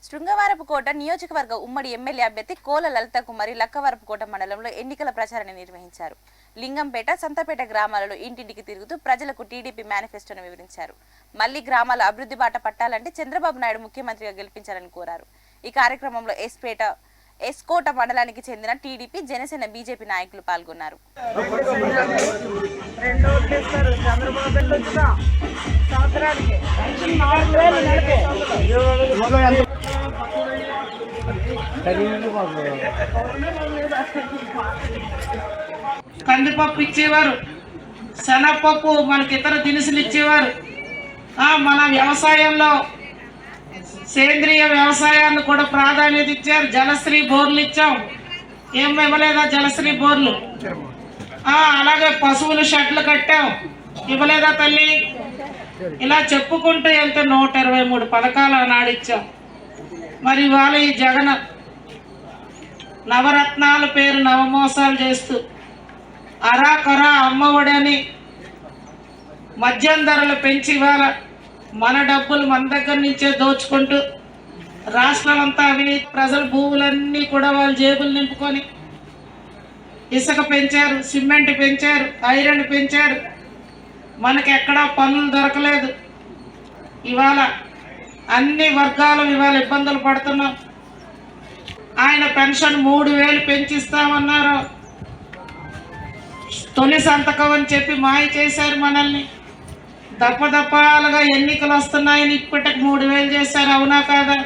శృంగవరపుకోట నియోజకవర్గ ఉమ్మడి ఎమ్మెల్యే అభ్యర్థి కోల లలిత కుమారి లక్కవరపుకోట మండలంలో ఎన్నికల ప్రచారాన్ని నిర్వహించారు. లింగంపేట, సంతపేట గ్రామాలలో ఇంటింటికి తిరుగుతూ ప్రజలకు టీడీపీ మేనిఫెస్టోను వివరించారు. మళ్లీ గ్రామాల అభివృద్ధి బాట పట్టాలంటే చంద్రబాబు నాయుడు ముఖ్యమంత్రిగా గెలిపించాలని కోరారు. ఈ కార్యక్రమంలో ఎస్కోట మండలానికి చెందిన టీడీపీ, జనసేన, బీజేపీ నాయకులు పాల్గొన్నారు. కందిపప్పు ఇచ్చేవారు, శనగపప్పు, మనకి ఇతర దినుసులు ఇచ్చేవారు. మన వ్యవసాయంలో సేంద్రియ వ్యవసాయాన్ని కూడా ప్రాధాన్యత ఇచ్చారు. జలశ్రీ బోర్లు ఇచ్చాం. ఏం ఇవ్వలేదా జలశ్రీ బోర్లు? అలాగే పశువులు షెడ్లు కట్టాం. ఇవ్వలేదా తల్లి? ఇలా చెప్పుకుంటూ వెళ్తే 123 పథకాలు ఆనాడు ఇచ్చాం. మరి ఇవాళ ఈ జగన్ నవరత్నాల పేరు నవమోసాలు చేస్తూ అరాకొర అమ్మఒడని మద్యం ధరలు పెంచి ఇవాళ మన డబ్బులు మన దగ్గర నుంచే దోచుకుంటూ రాష్ట్రం అంతా అవినీతి, ప్రజల భూములన్నీ కూడా వాళ్ళ జేబులు నింపుకొని ఇసుక పెంచారు, సిమెంట్ పెంచారు, ఐరన్ పెంచారు. మనకి ఎక్కడా పనులు దొరకలేదు. ఇవాళ అన్ని వర్గాలు ఇవాళ ఇబ్బందులు పడుతున్నాం. ఆయన పెన్షన్ 3000 పెంచిస్తామన్నారు. తొలి సంతకం అని చెప్పి మాయ చేశారు మనల్ని. దప్పదప్పాలుగా ఎన్నికలు వస్తున్నాయని ఇప్పటికి 3000 చేశారు. అవునా కాదా?